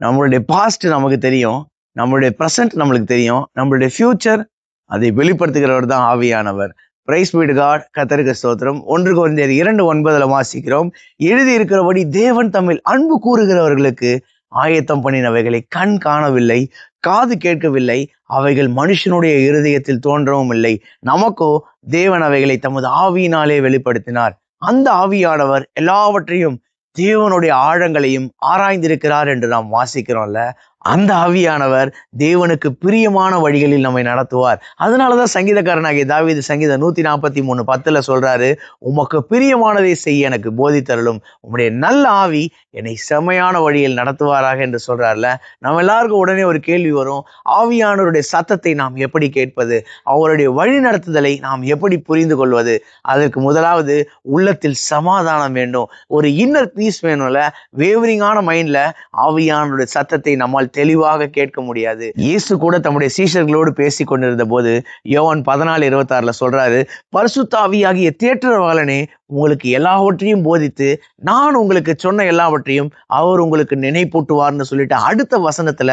நம்மளுடைய பாஸ்ட் நமக்கு தெரியும், நம்மளுடைய ப்ரெசன்ட் நம்மளுக்கு தெரியும், நம்மளுடைய ஃபியூச்சர் அதை வெளிப்படுத்துகிறவர் தான் ஆவியானவர். Praise be to God. கர்த்தருக்கு ஸ்தோத்திரம். 1 கொரிந்தியர் 2:9 வாசிக்கிறோம், எழுதி இருக்கிறபடி தேவன் தம்மில் அன்பு கூறுகிறவர்களுக்கு ஆயத்தம் பண்ணினவைகளை கண் காணவில்லை, காது கேட்கவில்லை, அவைகள் மனுஷனுடைய இருதயத்தில் தோன்றவும் இல்லை. நமக்கோ தேவன் அவைகளை தமது ஆவியினாலே வெளிப்படுத்தினார். அந்த ஆவியானவர் எல்லாவற்றையும் தேவனுடைய ஆழங்களையும் ஆராய்ந்திருக்கிறார் என்று நாம் வாசிக்கிறோம்ல. அந்த ஆவியானவர் தேவனுக்கு பிரியமான வழிகளில் நம்மை நடத்துவார். அதனாலதான் சங்கீதக்காரனாகிய தாவீது சங்கீதம் 143:10 சொல்றாரு, உமக்கு பிரியமானதை செய்ய எனக்கு போதித்தருளும், உம்முடைய நல்ல ஆவி என்னை செம்மையான வழியில் நடத்துவாராக என்று சொல்றாருல. நம்ம எல்லாருக்கும் உடனே ஒரு கேள்வி வரும், ஆவியானவருடைய சத்தத்தை நாம் எப்படி கேட்பது, அவருடைய வழி நடத்துதலை நாம் எப்படி புரிந்து கொள்வது? அதற்கு முதலாவது உள்ளத்தில் சமாதானம் வேண்டும், ஒரு இன்னர் பீஸ் வேணும்ல. வேவரிங்கான மைண்ட்ல ஆவியானவருடைய சத்தத்தை நம்மால் தெளிவாக கேட்க முடியாது. இயேசு கூட தம்முடைய சீஷர்களோடு பேசி கொண்டிருந்த போது யோவான் 14:26 சொல்றாரு, பரிசுத்த ஆவியாகிய தேற்றரவாளனே உங்களுக்கு எல்லாவற்றையும் போதித்து நான் உங்களுக்கு சொன்ன எல்லாவற்றையும் அவர் உங்களுக்கு நினைப்பூட்டுவார்னு சொல்லிட்டு அடுத்த வசனத்துல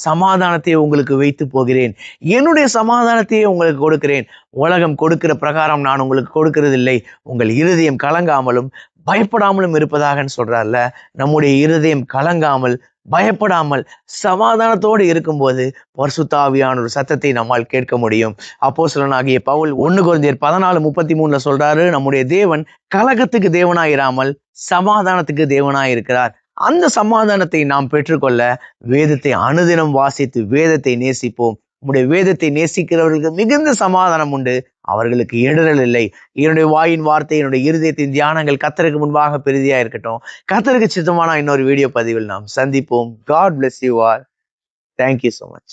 சமாதானத்தை உங்களுக்கு வைத்து போகிறேன், என்னுடைய சமாதானத்தையே உங்களுக்கு கொடுக்கிறேன், உலகம் கொடுக்கிற பிரகாரம் நான் உங்களுக்கு கொடுக்கிறது இல்லை, உங்கள் இருதயம் கலங்காமலும் பயப்படாமலும் இருப்பதாகன்னு சொல்றாருல. நம்முடைய இருதயம் கலங்காமல் பயப்படாமல் சமாதானத்தோடு இருக்கும்போது பரிசுத்த ஆவியான ஒரு சத்தத்தை நம்மால் கேட்க முடியும். அப்போஸ்தலனாகிய பவுல் 1 கொரிந்தியர் 14:33 சொல்றாரு, நம்முடைய தேவன் கலகத்துக்கு தேவனாயிராமல் சமாதானத்துக்கு தேவனாயிருக்கிறார். அந்த சமாதானத்தை நாம் பெற்றுக்கொள்ள வேதத்தை அனுதினம் வாசித்து வேதத்தை நேசிப்போம். நம்முடைய வேதத்தை நேசிக்கிறவர்களுக்கு மிகுந்த சமாதானம் உண்டு, அவர்களுக்கு இடரல் இல்லை. என்னுடைய வாயின் வார்த்தை, என்னுடைய இருதயத்தின் தியானங்கள் கர்த்தருக்கு முன்பாக பெரிதியா இருக்கட்டும். கர்த்தருக்கு சித்தமான இன்னொரு வீடியோ பதிவில் நாம் சந்திப்போம். God bless you all. Thank you so much.